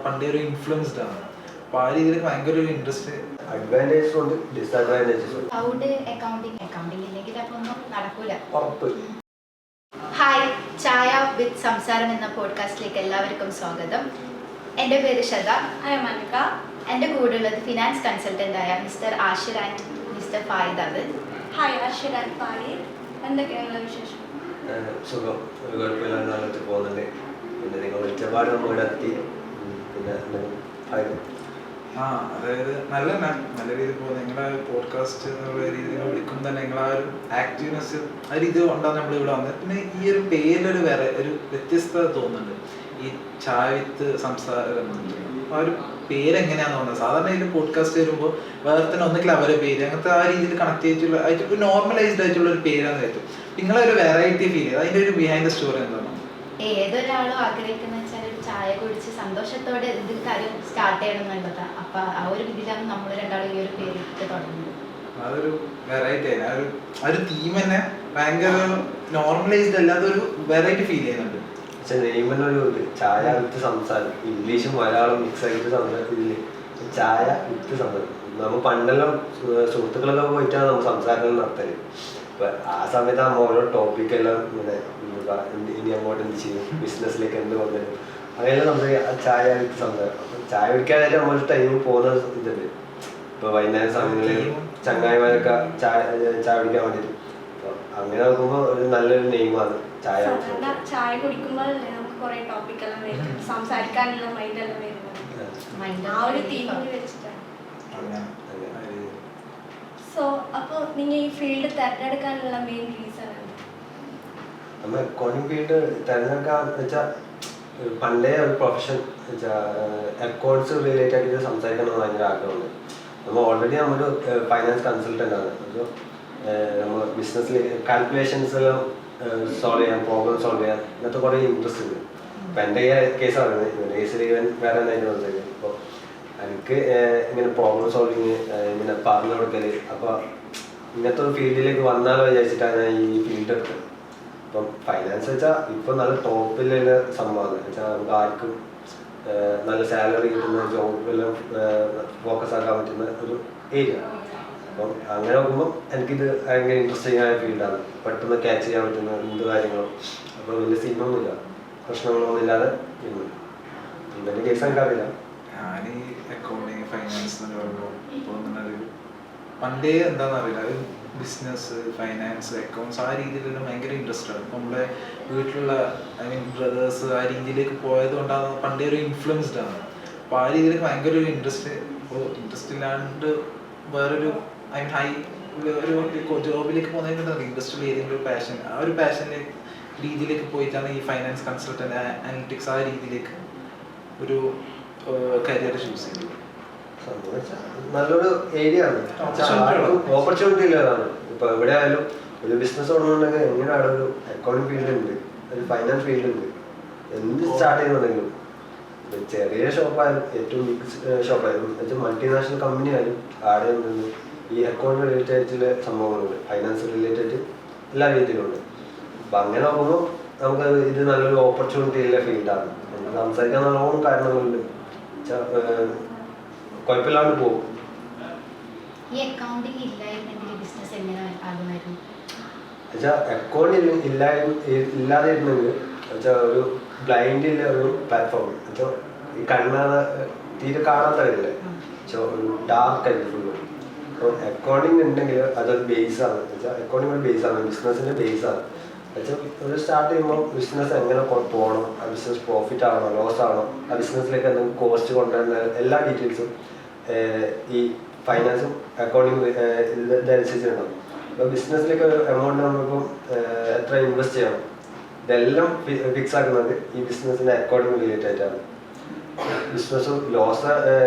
പണ്ടേ ഒരു ഇൻഫ്ലുവൻസ്ഡ് ആണ്. അപ്പോൾ ആ രീതിയിൽ ഭയങ്കര ഒരു ഇൻട്രസ്റ്റ്. അഡ്വാൻറ്റേജസ് ഉണ്ട്, ഡിസ്അഡ്വാൻറ്റേജസ് ഉണ്ട്. ക്ലൗഡ് അക്കൗണ്ടിങ് ഇല്ലെങ്കിൽ അപ്പോൾ ഒന്നും നടക്കൂല. ഉറപ്പ്. ഹായ്, ചായ വിത്ത് സംസാരം എന്ന പോഡ്കാസ്റ്റിലേക്ക് എല്ലാവർക്കും സ്വാഗതം. എൻ്റെ പേര് ശത. മല്ലിക. എൻ്റെ കൂടെയുള്ളത് ഫിനാൻസ് കൺസൾട്ടൻ്റായ mister Ashir and mister Fayid Abil. Hi Ashir and Fayid. എന്തൊക്കെയാണ് വിശേഷം? സുഖം, ഒരു കുഴപ്പമില്ലാതെ നല്ലത് പോകുന്നുണ്ട്. പിന്നെ നിങ്ങൾ വിളിച്ചപാട് നമ്മൾ ഇവിടെ എത്തി. പിന്നെ അതായത് നല്ല രീതിയിൽ പോകുന്നത്. നിങ്ങളെ പോഡ്കാസ്റ്റ് എന്നുള്ള രീതിയിൽ വിളിക്കുമ്പോൾ തന്നെ നിങ്ങളെ ആ ഒരു ആക്റ്റീവ്നെസ് ആ രീതി കൊണ്ടാണ് നമ്മൾ ഇവിടെ വന്നത്. പിന്നെ ഈ ഒരു പേരിലൊരു വേറെ ഒരു വ്യത്യസ്തത തോന്നുന്നുണ്ട്. ഈ ചായ വിത്ത് സംസാരം ആ ഒരു പേരെങ്ങനെയാണെന്ന് തോന്നുന്നത്. സാധാരണ ഇതിൽ പോഡ്കാസ്റ്റ് വരുമ്പോൾ വേറെ തന്നെ ഒന്നിക്കില്ല അവരെ പേര് അങ്ങനത്തെ ആ രീതിയിൽ കണക്ട് ചെയ്തിട്ടുള്ള ആയിട്ട് നോർമലൈസ്ഡ് ആയിട്ടുള്ള ഒരു പേരാണ് കേട്ടു. നിങ്ങളൊരു വെറൈറ്റി ഫീൽ ചെയ്ത് അതിൻ്റെ ഒരു ബിഹൈൻഡ് ദ സ്റ്റോറി എന്താണ്? ഏതൊരാളും ആഗ്രഹിക്കുന്ന വെച്ചാൽ ഒരു ചായ കുടിച്ച് സന്തോഷത്തോടെ എന്ത് കാര്യം സ്റ്റാർട്ട് ചെയ്യണം എന്നുള്ളതാണ്. അപ്പം ആ ഒരു രീതിയിലാണ് നമ്മൾ രണ്ടാളും ഈ ഒരു പേരിട്ട് തുടങ്ങുന്നത്. അതൊരു വെറൈറ്റി ആയിരുന്നു. ആ ഒരു തീം തന്നെ ഭയങ്കര നോർമലൈസ്ഡ് അല്ലാതെ ഒരു വെറൈറ്റി ഫീൽ ചെയ്യുന്നുണ്ട്. പക്ഷെ നെയ്മനൊരു ചായ വിത്ത് സംസാരം, ഇംഗ്ലീഷും മലയാളം മിക്സ് ആയിട്ട് സംസാരത്തില് ചായ വിത്ത് സംസാരം. നമ്മൾ പണ്ടെല്ലാം സുഹൃത്തുക്കളൊക്കെ പോയിട്ടാണ് നമ്മൾ സംസാരങ്ങൾ നടത്തല്. അപ്പൊ ആ സമയത്ത് നമ്മൾ ഓരോ ടോപ്പിക്കെല്ലാം ഇങ്ങനെ ഇനി അങ്ങോട്ട് എന്ത് ചെയ്യും, ബിസിനസ്സിലേക്ക് എന്ത് കൊണ്ടുവരും, അങ്ങനെയെല്ലാം നമ്മൾ ചായ വിത്ത് സംസാരം. ചായ കുടിക്കാനായിട്ട് നമ്മൾ ടൈം പോകുന്ന ഇതുണ്ട്. ഇപ്പൊ വൈകുന്നേരം സമയങ്ങളിൽ ചങ്ങായിമാരൊക്കെ ചായ കുടിക്കാൻ വേണ്ടിയിട്ട്. അങ്ങനെ നോക്കുമ്പോൾ ഒരു നല്ലൊരു നെയിമാണ് ചായ. ചായ കുടിക്കുമ്പോൾ നമുക്ക് കുറെ ടോപ്പിക്കെല്ലാം വരും, സംസാരിക്കാനുള്ള മൈൻഡെല്ലാം വരുന്നത് ആ ഒരു തീമിൽ വെച്ചിട്ടാണ്. സോ അപ്പോൾ നിങ്ങൾ ഈ ഫീൽഡ് തിരഞ്ഞെടുക്കാനുള്ള മെയിൻ റീസൺ ആണ്? നമ്മൾ അക്കൗണ്ടിങ് ഫീൽഡ് തിരഞ്ഞെടുക്കാന്ന് വെച്ചാൽ പണ്ടേ ഒരു പ്രൊഫഷൻ അക്കൗണ്ട്സ് റിലേറ്റഡ് ആയിട്ട് സംസാരിക്കണമെന്ന് ഭയങ്കര ആഗ്രഹമുണ്ട്. നമ്മൾ ഓൾറെഡി നമ്മളൊരു ഫൈനാൻസ് കൺസൾട്ടൻ്റ് ആണ്. അപ്പോൾ നമ്മൾ ബിസിനസ്സിൽ കാൽക്കുലേഷൻസ് എല്ലാം സോൾവ് ചെയ്യാൻ, പ്രോബ്ലം സോൾവ് ചെയ്യാൻ ഇങ്ങനത്തെ കുറേ ഇൻട്രസ്റ്റ് ഉണ്ട്. ഇപ്പം എൻ്റെ കേസ് പറയുന്നത് കേസിൽ ഇവൻ വേറെ എന്തായിട്ട് വന്നത്. അപ്പോൾ എനിക്ക് ഇങ്ങനെ പ്രോബ്ലം സോൾവിങ്, ഇങ്ങനെ പറഞ്ഞു കൊടുക്കൽ, അപ്പോൾ ഇങ്ങനത്തെ ഒരു ഫീൽഡിലേക്ക് വന്നാലോ വിചാരിച്ചിട്ടാണ് ഞാൻ ഈ ഫീൽഡ് എടുത്തത്. ഇപ്പം ഫൈനാൻസ് വെച്ചാൽ ഇപ്പം നല്ല ടോപ്പിലുള്ള സംഭവമാണ്. വെച്ചാൽ നമുക്ക് ആർക്കും നല്ല സാലറി കിട്ടുന്ന ജോബെല്ലാം ഫോക്കസ് ആക്കാൻ പറ്റുന്ന ഒരു ഏരിയ. അപ്പം അങ്ങനെ നോക്കുമ്പോൾ എനിക്കിത് ഭയങ്കര ഇൻട്രസ്റ്റിംഗ് ആയ ഫീൽഡാണ്. പെട്ടെന്ന് ക്യാച്ച് ചെയ്യാൻ പറ്റുന്ന എന്ത് കാര്യങ്ങളും. അപ്പോൾ വലിയ സീനൊന്നുമില്ല, പ്രശ്നങ്ങളൊന്നും ഇല്ലാതെ ഇവൻ്റെ കേസ് എനിക്കറിയില്ല. ഞാൻ ഈ അക്കൗണ്ടിങ് ഫൈനാൻസ് എന്ന് പറയുമ്പോൾ തോന്നുന്നത് പണ്ടേ എന്താണെന്നറിയില്ല, ഒരു ബിസിനസ് ഫൈനാൻസ് അക്കൗണ്ട്സ് ആ രീതിയിലുള്ള ഭയങ്കര ഇൻട്രസ്റ്റ് ആണ്. നമ്മുടെ വീട്ടിലുള്ള ബ്രദേഴ്സ് ആ രീതിയിലേക്ക് പോയത് കൊണ്ടാണ് പണ്ടേ ഒരു ഇൻഫ്ലുവൻസ്ഡ് ആണ്. അപ്പോൾ ആ രീതിയിലേക്ക് ഭയങ്കര ഒരു ഇൻട്രസ്റ്റ്. ഇപ്പോൾ ഇൻട്രസ്റ്റ് ഇല്ലാണ്ട് വേറൊരു ഹൈ ഒരു ജോബിലേക്ക് പോകുന്നതിന് ഇൻഡസ്ട്രിയിൽ ഏതെങ്കിലും ഒരു പാഷൻ, ആ ഒരു പാഷനിലെ രീതിയിലേക്ക് പോയിട്ടാണ് ഈ ഫൈനാൻസ് കൺസൾട്ടൻ്റ് അനലിറ്റിക്സ് ആ രീതിയിലേക്ക് ഒരു കരിയർ ചൂസ് ചെയ്തത്. നല്ലൊരു ഏരിയ ആണ്, ഓപ്പർച്യൂണിറ്റി ഉള്ളതാണ്. ഇപ്പൊ എവിടെ ആയാലും ഒരു ബിസിനസ് തുടങ്ങുന്നുണ്ടെങ്കിൽ എങ്ങനെയാണ് ഒരു അക്കൗണ്ടിങ് ഫീൽഡ് ഉണ്ട്, ഒരു ഫൈനാൻസ് ഫീൽഡ് ഉണ്ട്. എന്ത് സ്റ്റാർട്ട് ചെയ്യുന്നുണ്ടെങ്കിലും ചെറിയ ഷോപ്പായാലും ഏറ്റവും ബിഗ് ഷോപ്പായാലും മൾട്ടിനാഷണൽ കമ്പനി ആയാലും ആടെ ഈ അക്കൗണ്ട് റിലേറ്റഡ് ആയിട്ടുള്ള സംഭവങ്ങളുണ്ട്, ഫൈനാൻസ് റിലേറ്റഡ് എല്ലാ രീതിയിലുണ്ട്. അപ്പം അങ്ങനെ നോക്കുമ്പോൾ നമുക്ക് ഇത് നല്ലൊരു ഓപ്പർച്യൂണിറ്റി ഉള്ള ഫീൽഡാണ്. നമുക്ക് സംസാരിക്കാൻ നല്ലോണം കാരണങ്ങളുണ്ട്, കുഴപ്പമില്ലാണ്ട് പോകും. ഈ അക്കൗണ്ടിങ് ഇല്ലായിരുന്നെങ്കിൽ ബിസിനസ് എങ്ങനെ ആകുമായിരുന്നു? വെച്ചാൽ അക്കൗണ്ട് ഇല്ലാതെ ഇരുന്നെങ്കിൽ വെച്ചാൽ ഒരു ബ്ലൈൻഡിലെ ഒരു പ്ലാറ്റ്ഫോം, വെച്ചാൽ ഈ തീരെ കാണാത്തവരില്ലേ, ഒരു ഡാർക്ക് ആയിട്ട് ഫുള്ള്. അപ്പോൾ അക്കൗണ്ടിങ് ഉണ്ടെങ്കിൽ അതൊരു ബേസാണ്. വെച്ചാൽ അക്കൗണ്ടിങ് ഒരു ബേസാണ്, ബിസിനസ്സിൻ്റെ ബേസാണ്. വെച്ചാൽ ഒരു സ്റ്റാർട്ട് ചെയ്യുമ്പോൾ ബിസിനസ് എങ്ങനെ പോകണം, ആ ബിസിനസ് പ്രോഫിറ്റ് ആണോ ലോസ് ആണോ, ആ ബിസിനസ്സിലേക്ക് എന്തെങ്കിലും കോസ്റ്റ് കൊണ്ടുവരുന്ന എല്ലാ ഡീറ്റെയിൽസും ഈ ഫൈനാൻസും അക്കൗണ്ടിങ് ഇതനുസരിച്ചുണ്ടാവും. ഇപ്പോൾ ബിസിനസ്സിലേക്ക് ഒരു എമൗണ്ട് നമ്മളിപ്പം എത്ര ഇൻവെസ്റ്റ് ചെയ്യണം ഇതെല്ലാം ഫിക്സ് ആക്കുന്നത് ഈ ബിസിനസ്സിൻ്റെ അക്കൗണ്ടിങ് റിലേറ്റഡ് ആയിട്ടാണ്. ബിസിനസ്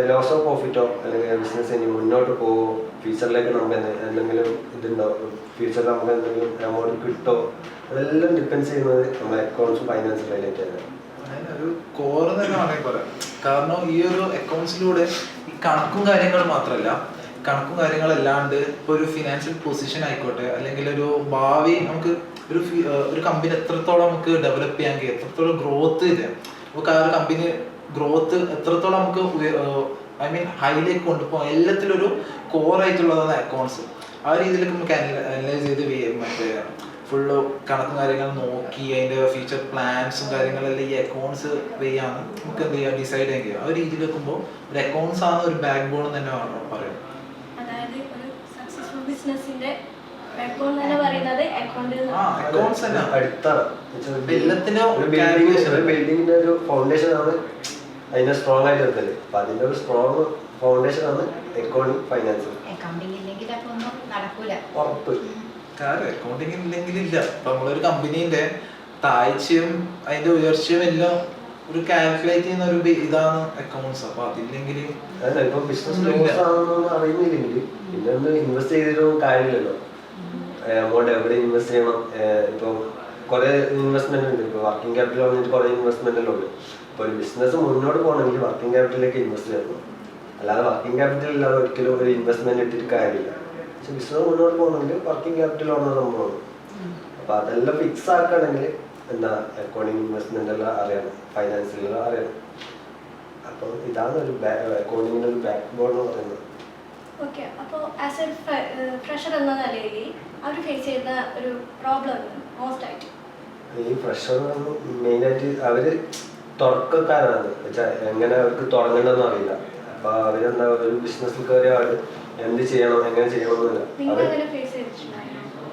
ലോസോ പ്രോഫിറ്റോ അല്ലെങ്കിൽ ബിസിനസ് ഇനി മുന്നോട്ട് പോകുമോ, ഫ്യൂച്ചറിലേക്ക് നമുക്ക് എന്തെങ്കിലും ഇതുണ്ടോ, ഫ്യൂച്ചറിൽ നമുക്ക് എന്തെങ്കിലും എമൗണ്ട് കിട്ടോ, അതെല്ലാം ഡിപ്പെൻസ് ചെയ്യുന്നത് നമ്മുടെ അക്കൗണ്ട്സും ഫൈനാൻസും റിലേറ്റഡ് ആണ്. അതിനൊരു കോർ തന്നെ വേണമെങ്കിൽ പറയാം. കാരണം ഈ ഒരു അക്കൗണ്ട്സിലൂടെ ഈ കണക്കും കാര്യങ്ങളും മാത്രമല്ല, കണക്കും കാര്യങ്ങളല്ലാണ്ട് ഇപ്പോൾ ഒരു ഫിനാൻഷ്യൽ പൊസിഷൻ ആയിക്കോട്ടെ, അല്ലെങ്കിൽ ഒരു ഭാവി നമുക്ക് ഒരു കമ്പനി എത്രത്തോളം നമുക്ക് ഡെവലപ്പ് ചെയ്യാൻ കഴിയും, എത്രത്തോളം ഗ്രോത്ത് ചെയ്യാം, നമുക്ക് ആ ഒരു കമ്പനി ഗ്രോത്ത് എത്രത്തോളം നമുക്ക് ഐ മീൻ ഹൈയിലേക്ക് കൊണ്ടുപോകാം, എല്ലാത്തിലും ഒരു കോറായിട്ടുള്ളതാണ് അക്കൗണ്ട്സ്. ആ രീതിയിലേക്ക് നമുക്ക് അനലൈസ് ചെയ്ത് മറ്റേ ഫുള്ള് കണക്കും കാര്യങ്ങൾ നോക്കി അതിൻ്റെ ഫ്യൂച്ചർ പ്ലാൻസും കാര്യങ്ങളെല്ലാം ഈ അക്കൗണ്ട്സ് വഴിയാണ് നമുക്ക് എന്ത് ചെയ്യാം ഡിസൈഡ് ചെയ്യാൻ കഴിയും. ആ ഒരു രീതിയിൽ വെക്കുമ്പോൾ ഒരു അക്കൗണ്ട്സ് ആണ് ഒരു ബാക്ക് ബോൺ തന്നെ പറയാം. അതായത് ഒരു സക്സസ്ഫുൾ ബിസിനസിന്റെ ബാക്ക് ബോൺ തന്നെ പറയുന്നത് അക്കൗണ്ട്സ് തന്നെ അടുത്താണ്. എല്ലാത്തിനും ഒരു ബിൽഡിങ്ങിന്റെ ഒരു ഫൗണ്ടേഷൻ ആണ് അതിനെ സ്ട്രോങ് ആയിട്ട് എടുക്കല്. അപ്പൊ അതിന്റെ ഒരു സ്ട്രോങ് ഫൗണ്ടേഷൻ ആണ് അക്കൗണ്ടിങ്, ഫൈനാൻസ്. അക്കൗണ്ടിങ് ഇല്ലെങ്കിൽ അപ്പൊ ഒന്നും നടക്കൂല. ഉറപ്പ്. കാരണം അക്കൗണ്ടിങ് ഇല്ലെങ്കിൽ ഇല്ല. ഇപ്പൊ നമ്മളൊരു കമ്പനീന്റെ താഴ്ചയും അതിന്റെ ഉയർച്ചയും എല്ലാം ഒരു കാൽക്കുലേറ്റ് ചെയ്യുന്ന ഒരു ഇതാണ് അക്കൗണ്ട്സ്. അപ്പൊ അതില്ലെങ്കിൽ അതല്ല, ഇപ്പൊ ബിസിനസ് ലോസ് ആണെന്നൊന്നും അറിയുന്നില്ലെങ്കിൽ പിന്നെ ഒന്ന് ഇൻവെസ്റ്റ് ചെയ്തിട്ടൊന്നും കാര്യമില്ലല്ലോ. എമൗണ്ട് എവിടെ ഇൻവെസ്റ്റ് ചെയ്യണം, ഇപ്പൊ കുറെ ഇൻവെസ്റ്റ്മെന്റ് ഉണ്ട്. ഇപ്പൊ വർക്കിംഗ് ക്യാപിറ്റൽ പറഞ്ഞിട്ട് കുറെ ഇൻവെസ്റ്റ്മെന്റ് എല്ലാം ഉണ്ട്. ഇപ്പൊ ഒരു ബിസിനസ് മുന്നോട്ട് പോകണമെങ്കിൽ വർക്കിംഗ് ക്യാപിറ്റലിലേക്ക് ഇൻവെസ്റ്റ് ചെയ്യണം. അല്ലാതെ വർക്കിംഗ് ക്യാപിറ്റൽ ഇല്ലാതെ ഒരിക്കലും ഒരു ഇൻവെസ്റ്റ്മെന്റ് ഇട്ടിട്ട് കാര്യമില്ല. പക്ഷെ ബിസിനസ് മുന്നോട്ട് പോകണമെങ്കിൽ വർക്കിംഗ് ക്യാപിറ്റൽ വന്ന സംഭവമാണ്. അപ്പൊ അതെല്ലാം ഫിക്സ് ആക്കുകയാണെങ്കിൽ എന്താ അക്കൗണ്ടിങ്, ഇൻവെസ്റ്റ്മെന്റ് എല്ലാം അറിയണം, ഫൈനാൻസിലെല്ലാം അറിയണം. അപ്പം ഇതാണ് ഒരു അക്കൗണ്ടിങ്ങിന്റെ ഒരു ബാക്ക് ബോൺ എന്ന് പറയുന്നത്. ഓക്കെ. അപ്പോൾ ആസ് എ ഫ്രഷർ എന്ന നിലയിൽ അവർ ഫേസ് ചെയ്യുന്ന ഒരു പ്രോബ്ലം മോസ്റ്റ് ആയിട്ട് ഈ ഫ്രഷർ മെയിനായിട്ട് അവര് തുടക്കക്കാരാണ്. വെച്ചാൽ എങ്ങനെ അവർക്ക് തുടങ്ങേണ്ടതെന്ന് അറിയില്ല. അപ്പൊ അവരെന്താ ഒരു ബിസിനസ്സിൽ കയറിയ ആള് എന്ത് ചെയ്യണം, എങ്ങനെ ചെയ്യണമെന്നില്ല.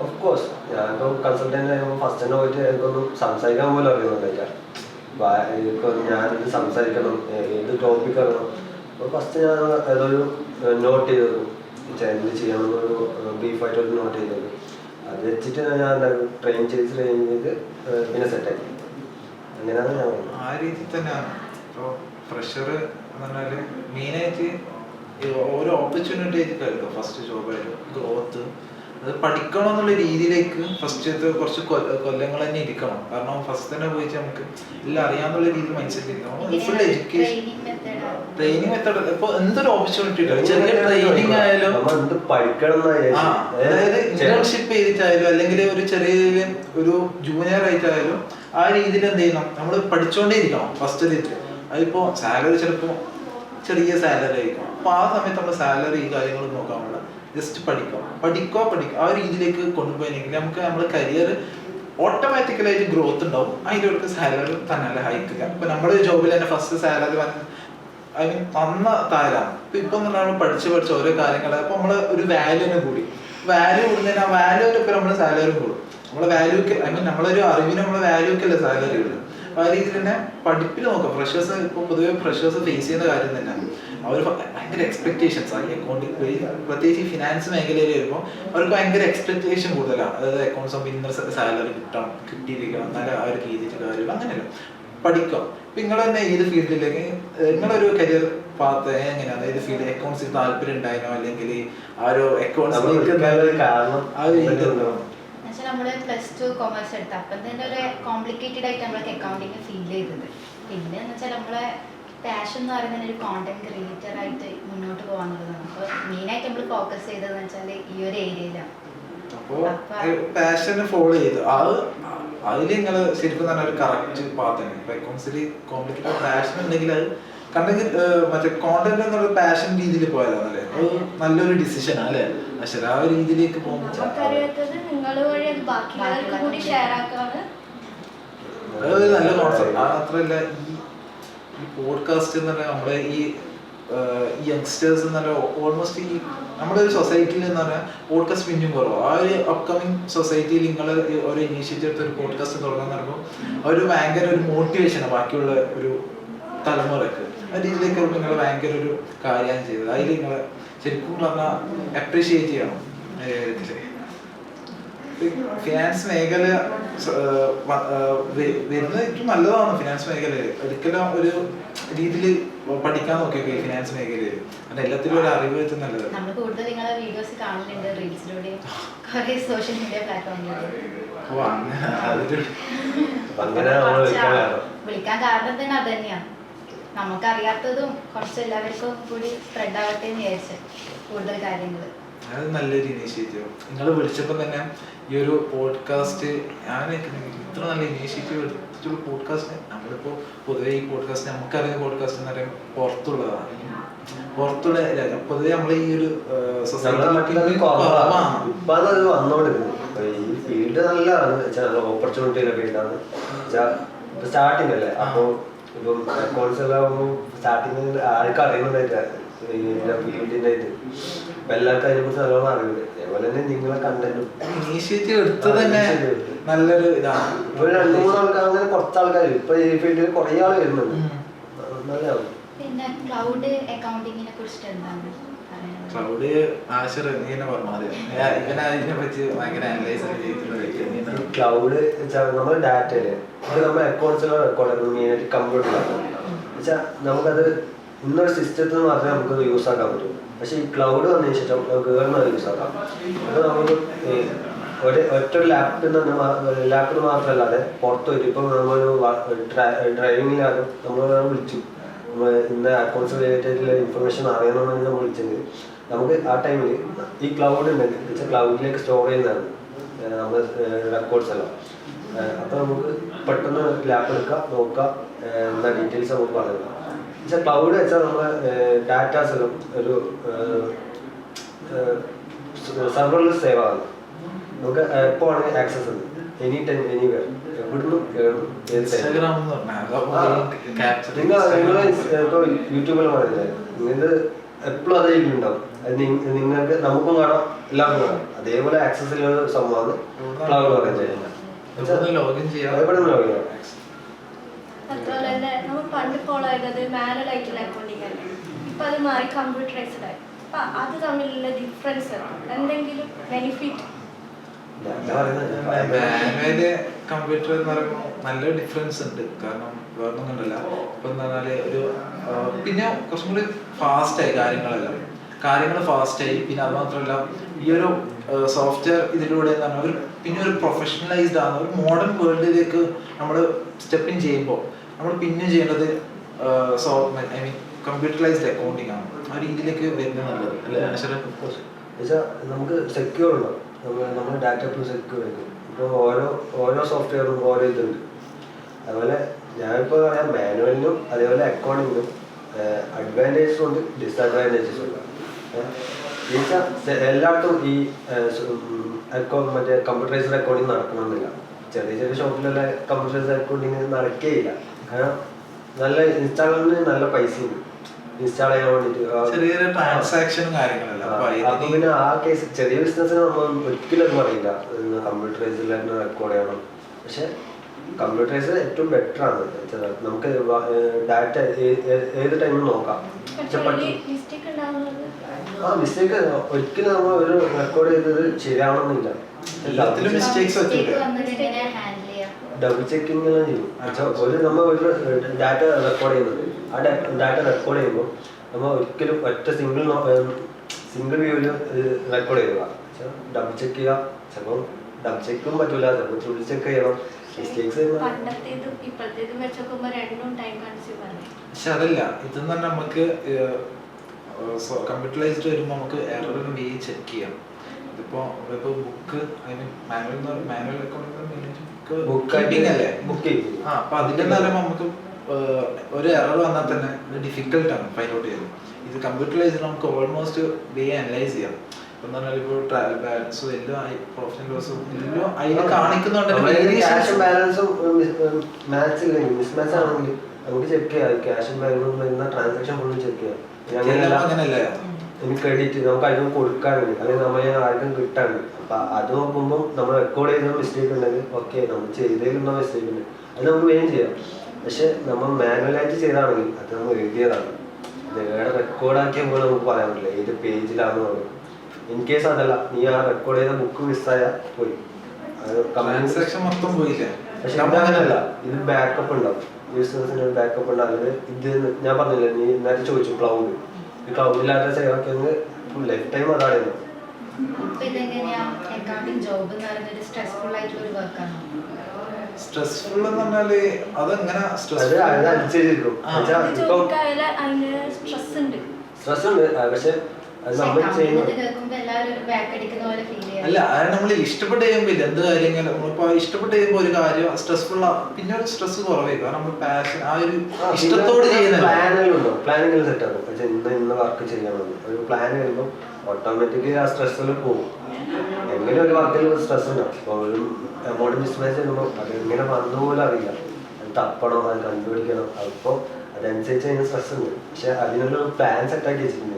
ഓഫ് കോഴ്സ് ഞാനിപ്പോ കൺസൾട്ടന്റ് ആകുമ്പോൾ ഫസ്റ്റ് തന്നെ പോയിട്ട് എനിക്കൊന്നും സംസാരിക്കാൻ പോലും അറിയുന്നുണ്ടായില്ല. ഇപ്പൊ ഞാനിത് സംസാരിക്കണം, ഏത് ടോപ്പിക് അറിയണം. അപ്പൊ ഫസ്റ്റ് ഞാൻ അതൊരു നോട്ട് ചെയ്ത് വെക്കും. എന്ത് ചെയ്യണം എന്നൊരു ബ്രീഫായിട്ടൊരു നോട്ട് ചെയ്ത് വെക്കും. അത് വെച്ചിട്ട് ഞാൻ ട്രെയിൻ ചെയ്ത് പിന്നെ സെറ്റാക്കി. അങ്ങനെയാണ് ഞാൻ ആ രീതിയിൽ തന്നെയാണ്. ഇപ്പോൾ ഫ്രഷർ എന്ന് പറഞ്ഞാൽ മെയിനായിട്ട് ഓരോ ഓപ്പർച്യൂണിറ്റി ആയിട്ട് കരുതോ. ഫസ്റ്റ് ജോബായിട്ട് ഗ്രോത്ത് അത് പഠിക്കണം എന്നുള്ള രീതിയിലേക്ക് ഫസ്റ്റ് കുറച്ച് കൊല്ലങ്ങൾ തന്നെ ഇരിക്കണം. കാരണം ഫസ്റ്റ് തന്നെ പോയിട്ട് നമുക്ക് എല്ലാം അറിയാന്നുള്ള രീതിയിൽ മനസ്സിലാക്കിയിരിക്കണം. Full education training method. ഇപ്പൊ എന്തൊരു ഓപ്പർച്യൂണിറ്റി ചെറിയ ട്രെയിനിങ് ആയാലും അതായത് ഇന്റേൺഷിപ്പ് ചെയ്തിട്ടായാലും അല്ലെങ്കിൽ ഒരു ചെറിയ ഒരു ജൂനിയർ ആയിട്ടായാലും ആ രീതിയിൽ എന്ത് ചെയ്യണം, നമ്മൾ പഠിച്ചുകൊണ്ടേ ഇരിക്കണം ഫസ്റ്റ് ഇതിട്ട്. അതിപ്പോ സാലറി ചിലപ്പോൾ ചെറിയ സാലറി ആയിരിക്കും. അപ്പൊ ആ സമയത്ത് നമ്മൾ സാലറി ഈ കാര്യങ്ങൾ നോക്കാൻ പാടില്ല. ജസ്റ്റ് പഠിക്കുക ആ രീതിയിലേക്ക് കൊണ്ടുപോയെങ്കിൽ നമുക്ക് നമ്മുടെ കരിയർ ഓട്ടോമാറ്റിക്കലായിട്ട് ഗ്രോത്ത് ഉണ്ടാവും. അതിൻ്റെ അടുത്ത് സാലറി തന്നെ ഹൈക്കില്ല. ഇപ്പൊ നമ്മുടെ ജോബിൽ തന്നെ ഫസ്റ്റ് സാലറി ഐ മീൻ നന്ന താരാണ്. ഇപ്പൊ നമ്മൾ പഠിച്ച് ഓരോ കാര്യങ്ങൾ അപ്പൊ നമ്മള് ഒരു വാല്യൂനെ കൂടി കൂടുന്നതിന് ആ വാല്യൂനൊക്കെ നമ്മുടെ സാലറി കൂടും. നമ്മളെ വാല്യൂക്ക് ഐ മീൻ നമ്മളൊരു അറിവിന് നമ്മളെ വാല്യൂക്കല്ലേ സാലറി ഉള്ളൂ. അപ്പൊ ആ രീതിയിൽ തന്നെ പഠിപ്പിൽ നോക്കാം. ഫ്രഷേഴ്സ് ഇപ്പൊ പൊതുവെ ഫ്രഷേഴ്സ് ഫേസ് ചെയ്യുന്ന കാര്യം തന്നെയാണ്. അവർ ഭയങ്കര എക്സ്പെക്ടേഷൻസ് ആണ്. അക്കൗണ്ടിങ് പ്രത്യേകിച്ച് ഫിനാൻസ് മേഖലയിൽ വരുമ്പോൾ അവർക്ക് ഭയങ്കര എക്സ്പെക്ടേഷൻ കൂടുതലാണ്. അതായത് അക്കൗണ്ട്സ് ആകുമ്പോൾ ഇന്ന സാലറി കിട്ടിയിരിക്കണം, എന്നാലും അവർക്ക് ചെയ്തിട്ട് കാര്യമില്ല. അങ്ങനെയല്ല, പഠിക്കാം. ഇപ്പൊ നിങ്ങൾ തന്നെ ഏത് ഫീൽഡിലേക്ക് നിങ്ങളൊരു കരിയർ പാത്ത് എങ്ങനെയാണ്? ഏത് ഫീൽഡ് അക്കൗണ്ട്സിൽ താല്പര്യം ഉണ്ടായിരുന്നോ അല്ലെങ്കിൽ ആ ഒരു അക്കൗണ്ട്സിലേക്ക് നമ്മള് +2 കൊമേഴ്സ് എടുത്ത അപ്പം തന്നെ ഒരു കോംപ്ലിക്കേറ്റഡ് ആയിട്ട് നമ്മൾക്ക് അക്കൗണ്ടിങ് ഫീൽ ചെയ്തത്. പിന്നെ എന്ന് വെച്ചാൽ നമ്മളെ പാഷൻ എന്ന് പറയുന്നത് ഒരു കോണ്ടന്റ് ക്രിയേറ്റർ ആയിട്ട് മുന്നോട്ട് പോകാന്നുള്ളതാണ്. അപ്പോൾ മെയിനായിട്ട് നമ്മൾ ഫോക്കസ് ചെയ്തതെന്ന് വെച്ചാൽ ഈ ഒരു ഏരിയയിലാണ്. അപ്പോൾ പാഷനെ ഫോളോ ചെയ്തു അതിൽ നിങ്ങൾ ശരിക്കും തന്നെ ഒരു കറക്റ്റ് പാത്താണ്. ഇപ്പൊ അക്കൗണ്ട്സിൽ കോംപ്ലിക്കേറ്റഡ് പാഷൻ ഉണ്ടെങ്കിൽ അത് കണ്ടെങ്കിൽ മറ്റേ കോണ്ടന്റ് എന്നുള്ള പാഷൻ രീതിയിൽ പോയതാണല്ലേ, അത് നല്ലൊരു ഡിസിഷനാണ് അല്ലേ? പക്ഷെ ആ ഒരു രീതിയിലേക്ക് പോകുമ്പോൾ അത് നല്ല കോൺസെപ്റ്റ്. മാത്രമല്ല ഈ പോഡ്കാസ്റ്റ് എന്ന് പറഞ്ഞാൽ നമ്മളെ ഈ യങ്സ്റ്റേഴ്സ് എന്ന് പറഞ്ഞാൽ ഓൾമോസ്റ്റ് ഈ നമ്മുടെ ഒരു സൊസൈറ്റിയിൽ എന്ന് പറഞ്ഞാൽ പോഡ്കാസ്റ്റ് പിന്നും കുറവാണ്. ആ ഒരു അപ്കമിങ് സൊസൈറ്റിയിൽ നിങ്ങൾ ഒരു ഇനീഷ്യേറ്റീവ് എടുത്ത് ഒരു പോഡ്കാസ്റ്റ് തുടങ്ങാൻ പറയുമ്പോൾ ഒരു ഭയങ്കര ഒരു മോട്ടിവേഷനാണ് ബാക്കിയുള്ള ഒരു തലമുറക്ക്. ആ രീതിയിലേക്ക് നിങ്ങൾ ഭയങ്കര ഒരു കാര്യമാണ് ചെയ്തത്. അതിൽ നിങ്ങൾ ശരിക്കും പറഞ്ഞാൽ അപ്രീഷിയേറ്റ് ചെയ്യണം. ഫിനാൻസ് മേഖല വരുന്നത് ഏറ്റവും നല്ലതാണ്. ഫിനാൻസ് മേഖലയിൽ ഒരിക്കലും ഒരു രീതിയിൽ പഠിക്കാൻ നോക്കിയൊക്കെ ഫിനാൻസ് മേഖലയിൽ അത് എല്ലാത്തിലും ഒരു അറിവ് വെച്ച് നല്ലത്. നമ്മൾ കൂടുതൽ നിങ്ങളെ വീഡിയോസ് കാണുന്നുണ്ട്, റീൽസിലൂടെ കുറേ സോഷ്യൽ മീഡിയ പ്ലാറ്റ്ഫോമിലൂടെ. വിളിക്കാൻ കാരണം തന്നെ അത് തന്നെയാണ്. നമുക്കറിയാത്തതും കുറച്ച് എല്ലാവർക്കും കൂടി സ്പ്രെഡ് ആവട്ടെ എന്ന് വിചാരിച്ചു കൂടുതൽ കാര്യങ്ങൾ. അത് നല്ലൊരു ഇനീഷ്യേറ്റീവ്. നിങ്ങൾ വിളിച്ചപ്പോൾ തന്നെ ഈ ഒരു പോഡ്കാസ്റ്റ് ഞാൻ ഇത്ര നല്ല ഇനീഷ്യേറ്റീവ് അതിനനുസരിച്ചുള്ള പോഡ്കാസ്റ്റ് നമ്മളിപ്പോൾ പൊതുവേ ഈ പോഡ്കാസ്റ്റ് നമുക്കറിയുന്ന പോഡ്കാസ്റ്റ് എന്ന് പറയുമ്പോൾ പുറത്തുള്ളതാണ്. പുറത്തുള്ള പൊതുവെ നമ്മളെ ഈ ഒരു ഇപ്പൊ അത് വന്നോണ്ടിരുന്നു. ഈ ഫീൽഡ് നല്ലതാണ്, നല്ല ഓപ്പർച്യൂണിറ്റിയുടെ ഫീൽഡാണ്. സ്റ്റാർട്ടിങ് അല്ലേ, അപ്പൊ ഇപ്പം അക്കൗണ്ട്സ് എല്ലാം ആകുമ്പോൾ സ്റ്റാർട്ടിങ്ങിൽ ആർക്കും അറിയുന്നതായിട്ടാണ് ഫീൽഡിന്റെ ഇത്. ഇപ്പൊ എല്ലാവർക്കും അതിനെ കുറിച്ച് നല്ലോണം അറിയുന്നത്. അതേപോലെ തന്നെ നിങ്ങളെ കണ്ടന്റും ഇനീഷ്യേറ്റീവ് എടുത്തത് തന്നെ നല്ലൊരു ഇതാണ്. ഇപ്പൊ 2-3 ആൾക്കാർ, അങ്ങനെ കുറച്ച് ആൾക്കാർ ഇപ്പൊ ഈ ഫീൽഡിൽ കുറെ ആൾ വരുന്നുണ്ട്. നല്ലതാണ്. പിന്നെ ക്ലൗഡ് അക്കൗണ്ടിങ്ങിനെ കുറിച്ചിട്ട് എന്താണ് പറയുന്നത്? ക്ലൗഡ് ആശർ ഇങ്ങനെ പറഞ്ഞാൽ ഇവനെ അതിനെ പറ്റി ഭയങ്കര അനലൈസ് ചെയ്തിട്ടുള്ള ക്ലൗഡ് നമ്മൾ ഡാറ്റയില് ഇത് നമ്മുടെ അക്കൗണ്ട്സിലെ റെക്കോർഡ് മെയിനായിട്ട് കമ്പ്യൂട്ടറിലാണ്. വെച്ചാൽ നമുക്കത് ഇന്നൊരു സിസ്റ്റത്തിൽ നിന്ന് മാത്രമേ നമുക്കത് യൂസ് ആക്കാൻ പറ്റൂ. പക്ഷെ ഈ ക്ലൗഡ് വന്നതിന് ശേഷം നമുക്ക് വേറെ യൂസ് ആക്കാം. അപ്പോൾ നമുക്ക് ഒറ്റ ലാപ്പിൽ മാത്രമല്ലാതെ പുറത്ത് പോയിട്ട് ഇപ്പം നമ്മളൊരു ഡ്രൈവിങ്ങിലാകും നമ്മൾ വിളിച്ചു, നമ്മൾ ഇന്ന അക്കൗണ്ട്സ് റിലേറ്റഡ് ഇൻഫർമേഷൻ അറിയണമെന്ന് നമ്മൾ വിളിച്ചെങ്കിൽ നമുക്ക് ആ ടൈമിൽ ഈ ക്ലൗഡ് ഉണ്ടെങ്കിൽ വെച്ചാൽ ക്ലൗഡിലേക്ക് സ്റ്റോർ ചെയ്യുന്നതാണ് നമ്മൾ റെക്കോർഡ്സ് എല്ലാം. അപ്പോൾ നമുക്ക് പെട്ടെന്ന് ലാപ്പ് എടുക്കാം, നോക്കാം, എന്താ ഡീറ്റെയിൽസ് നമുക്ക് പറയാം. വെച്ചാൽ ക്ലൗഡ് വെച്ചാൽ നമ്മളെ ഡാറ്റാസ് എല്ലാം ഒരു സെർവറിൽ സേവ് ആകുന്നു. നമുക്ക് എപ്പോൾ ആണെങ്കിൽ ആക്സസ് ഉണ്ട്, എനി ടൈം എനിവേർ, എവിടുന്നും നിങ്ങൾ ഇപ്പോൾ യൂട്യൂബിൽ പറയുന്നില്ലേ, നിങ്ങൾക്ക് എപ്പോഴും അത് ഉണ്ടാവും. അത് നിങ്ങൾക്ക് നമുക്കും കാണാം, എല്ലാവർക്കും കാണാം. അതേപോലെ ആക്സസ് ചെയ്യുന്ന സംഭവമാണ് ക്ലൗഡ് പറയുന്നത്. ലോഗിൻ ചെയ്യാം. അതുപോലെ തന്നെ നമ്മൾ പണ്ട് ഫോളോ ചെയ്തത് മാനുവൽ ആയിട്ടുള്ള അക്കൗണ്ടിങ് അല്ലേ, ഇപ്പൊ അത് മാറി കമ്പ്യൂട്ടറൈസ്ഡ് ആയി. അപ്പൊ അത് തമ്മിലുള്ള ഡിഫറൻസ് എന്തെങ്കിലും ബെനിഫിറ്റ്? മാനുവല് കമ്പ്യൂട്ടർ എന്ന് പറയുമ്പോൾ നല്ല ഡിഫറൻസ് ഉണ്ട്. കാരണം വേറൊന്നും കണ്ടല്ല, ഇപ്പൊ എന്താ പറഞ്ഞാല് ഒരു പിന്നെ കുറച്ചും കൂടി ഫാസ്റ്റായി കാര്യങ്ങൾ ഫാസ്റ്റായി. പിന്നെ അത് മാത്രമല്ല ഈ ഒരു സോഫ്റ്റ്വെയർ ഇതിലൂടെ എന്ന് പറഞ്ഞാൽ പിന്നെ ഒരു പ്രൊഫഷണലൈസ്ഡ് ആണ്. ഒരു മോഡേൺ വേൾഡിലേക്ക് നമ്മൾ സ്റ്റെപ്പ് ഇൻ ചെയ്യുമ്പോൾ നമ്മൾ പിന്നെ ചെയ്യേണ്ടത് ഐ മീൻ കമ്പ്യൂട്ടറൈസ്ഡ് അക്കൗണ്ടിങ് ആണ്. ആ രീതിയിലേക്ക് വരുന്നത് നല്ലത് അല്ലേ? നമുക്ക് സെക്യൂർ ഉണ്ടാവും, നമ്മൾ ഡാറ്റ എപ്പോഴും സെക്യൂർ ആയിരിക്കും. ഇപ്പോൾ ഓരോ സോഫ്റ്റ്വെയറും ഓരോ ഇതുണ്ട്. അതുപോലെ ഞാനിപ്പോൾ പറയാം, മാനുവലിനും അതേപോലെ അക്കൗണ്ടിങ്ങിനും അഡ്വാൻറ്റേജസും ഉണ്ട്, ഡിസഡ്വാൻറ്റേജസും ഉണ്ട്. എല്ലായിടത്തും ഈ മറ്റേ കമ്പ്യൂട്ടറൈസ്ഡ് അക്കൗണ്ടിങ് നടക്കണമെന്നില്ല. ചെറിയ ഷോപ്പിലുള്ള കമ്പ്യൂട്ടറൈസ്ഡ് അക്കൗണ്ടിങ് നടക്കുകയില്ല. കാരണം നല്ല ഇൻസ്റ്റാളിന് നല്ല പൈസയുണ്ട് ഇൻസ്റ്റാൾ ചെയ്യാൻ വേണ്ടിയിട്ട്. അപ്പൊ പിന്നെ ആ കേസ് ചെറിയ ബിസിനസ്സിന് നമ്മൾ ഒരിക്കലും അത് പറയില്ല കമ്പ്യൂട്ടറൈസിൽ തന്നെ റെക്കോർഡ് ചെയ്യണം. പക്ഷെ കമ്പ്യൂട്ടറൈസ് ഏറ്റവും ബെറ്റർ ആണ്. നമുക്ക് ഡാറ്റ ഏത് ടൈമിൽ നോക്കാം. ആ മിസ്റ്റേക്ക് ഒരിക്കലും നമ്മൾ ഒരു റെക്കോർഡ് ചെയ്തത് ശരിയാവണമെന്നില്ല. ഡബിൾ ചെക്കിങ് എല്ലാം ചെയ്യും. നമ്മൾ ഒരു ഡാറ്റ റെക്കോർഡ് ചെയ്യുന്നത്, ആ ഡാറ്റ റെക്കോർഡ് ചെയ്യുമ്പോൾ നമ്മൾ ഒരിക്കലും ഒറ്റ സിംഗിൾ വ്യൂവിൽ റെക്കോർഡ് ചെയ്യുക. ഡബിൾ ചെക്ക് ചെയ്യുക. ചിലപ്പോൾ ഡബിൾ ചെക്കും പറ്റൂല, ചിലപ്പോൾ ഫുൾ ചെക്ക് ചെയ്യണം. പക്ഷെ അതല്ല, ഇതെന്ന് പറഞ്ഞാൽ നമുക്ക് കമ്പ്യൂട്ടറൈസ്ഡ് വരുമ്പോൾ നമുക്ക് എറർ ചെക്ക് ചെയ്യാം. ഇതിപ്പോ book I mean manual accounting അല്ലേ, അപ്പൊ അതിന്റെ പറയുമ്പോൾ നമുക്ക് ഒരു എറർ വന്നാൽ തന്നെ ഡിഫിക്കൽട്ട് ആണ് ഫൈൻഡ് ഔട്ട് ചെയ്യുന്നത്. ഇത് കമ്പ്യൂട്ടറൈസ്ഡ് നമുക്ക് ഓൾമോസ്റ്റ് അനലൈസ് ചെയ്യാം. ഇപ്പൊ ഇപ്പോൾ ട്രയൽ ബാലൻസും എല്ലാം പ്രൊഫഷണൽ ലോസും എല്ലാം അതിൽ കാണിക്കുന്നുണ്ട്. മിസ്മാച്ച് ആണെങ്കിൽ നമുക്ക് ചെക്ക് ചെയ്യാം. ക്യാഷ് ബാലൻസ് വരുന്ന ട്രാൻസാക്ഷൻ ഫുള്ളും ചെക്ക് ചെയ്യാം. അങ്ങനെയല്ലേ, എനിക്ക് ക്രെഡിറ്റ് നമുക്ക് അതിന് കൊടുക്കാനുണ്ട്, അല്ലെങ്കിൽ നമ്മളെ ആർക്കും കിട്ടാനുണ്ട്. അപ്പൊ അത് നോക്കുമ്പോൾ നമ്മൾ റെക്കോർഡ് ചെയ്യുന്ന മിസ്റ്റേക്ക് ഉണ്ടെങ്കിൽ ഓക്കെ, നമ്മൾ ചെയ്തതിലുള്ള മിസ്റ്റേക്ക് ഉണ്ട്, അത് നമുക്ക് വേഗം ചെയ്യാം. പക്ഷെ നമ്മൾ മാനുവലായിട്ട് ചെയ്താണെങ്കിൽ അത് നമ്മൾ എഴുതിയതാണ്. വേറെ റെക്കോർഡാക്കിയപ്പോൾ നമുക്ക് പറയാൻ പറ്റില്ല ഏത് പേജിലാണെന്ന് പറയും. ഇൻ കേസ് അതല്ല, നീ ആ റെക്കോർഡ് ചെയ്ത ബുക്ക് മിസ്സായാൽ പോയി, മൊത്തം പോയില്ല. പക്ഷെ അങ്ങനെയല്ല, ഇത് ബാക്കപ്പ് ഉണ്ടാവും. ബിസിനസിന് ഒരു ബാക്കപ്പ് ഉണ്ട്. അല്ലെങ്കിൽ ഇത് ഞാൻ പറഞ്ഞില്ലേ, നീ നേരത്തെ ചോദിച്ചു ക്ലൗഡ്, ഈ ക്ലൗഡിലായിട്ട് സേവ് ആക്കിയെങ്കിൽ ഫുൾ ലൈഫ് ടൈം അതായിരുന്നു. സ്ട്രെസ്ഫുൾ എന്ന് പറഞ്ഞാല് അതെങ്ങനെ സ്ട്രെസ് ഉണ്ട്. പക്ഷെ അത് നമ്മൾ ചെയ്യുന്നത്. കേൾക്കുമ്പോൾ എല്ലാവരും ഒരു ബാക്ക് അടിക്കുന്ന പോലെ ഫീൽ ചെയ്യാം. അല്ല അത് നമ്മൾ ഇഷ്ടപ്പെട്ട് ചെയ്യുമ്പോൾ ഇല്ല എന്ത് കാര്യങ്ങളും നമ്മളിപ്പോ ഇഷ്ടപ്പെട്ട് ചെയ്യുമ്പോൾ ഒരു കാര്യം സ്ട്രെസ്ഫുൾ പിന്നെ ഒരു സ്ട്രെസ് കുറവായിരിക്കും. കാരണം നമ്മൾ പാഷൻ ആ ഒരു ഇഷ്ടത്തോട് ചെയ്യുന്നത്. പ്ലാനിങ് സെറ്റ് ആക്കും. പക്ഷെ ഇന്ന് വർക്ക് ചെയ്യണമെന്ന് ഒരു പ്ലാൻ വരുമ്പോൾ ഓട്ടോമാറ്റിക്കലി ആ സ്ട്രെസ്സിൽ പോകും. എങ്ങനെ ഒരു വർക്കിൽ സ്ട്രെസ് ഉണ്ടാവും. ഇപ്പോൾ ഒരു എമൗണ്ട് മിസ്മാച്ച് ചെയ്യുമ്പോൾ അത് എങ്ങനെ വന്നുപോലും അറിയില്ല. അത് തപ്പണം, അത് കണ്ടുപിടിക്കണം. അപ്പോൾ അതനുസരിച്ച് അതിന് സ്ട്രെസ് ഉണ്ട്. പക്ഷെ അതിനുള്ള പ്ലാൻ സെറ്റാക്കി വെച്ചിട്ടുണ്ട്.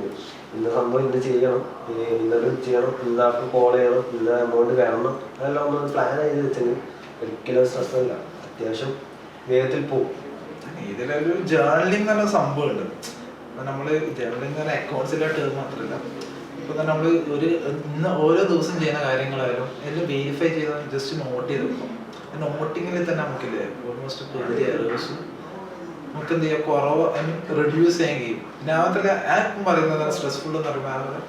ഇന്ന സംഭവം ഇന്ന് ചെയ്യണം, ഇന്നത് ചെയ്യണം, ഇന്നാൾക്ക് കോൾ ചെയ്യണം, ഇന്ന എമൗണ്ട് വരണം, അതെല്ലാം ഒന്ന് പ്ലാൻ ചെയ്ത് വെച്ചെങ്കിൽ ഒരിക്കലും സ്ട്രെസ് ഇല്ല. അത്യാവശ്യം വേഗത്തിൽ പോകും. ഇതിലൊരു ജേർണലിംഗ് എന്ന സംഭവം ഉണ്ട്. നമ്മള് ജേർണലിംഗ് തന്നെ അക്കൗണ്ട്സിലെ ടേം മാത്രമല്ല, ഇപ്പൊ തന്നെ നമ്മള് ഇന്ന് ഓരോ ദിവസം ചെയ്യുന്ന കാര്യങ്ങളായാലും എല്ലാം വെരിഫൈ ചെയ്ത് ജസ്റ്റ് നോട്ട് ചെയ്ത് വെക്കും. നോട്ടിങ്ങിൽ തന്നെ നമുക്കില്ലേ ഓൾമോസ്റ്റ് പകുതി എറേഴ്സും നമുക്ക് എന്ത് ചെയ്യാം കുറവ് റെഡ്യൂസ് ചെയ്യാൻ കഴിയും. പിന്നെ മാത്രമല്ല ഞാൻ പറയുന്നത് സ്ട്രെസ്ഫുൾ എന്ന് പറയുമ്പോൾ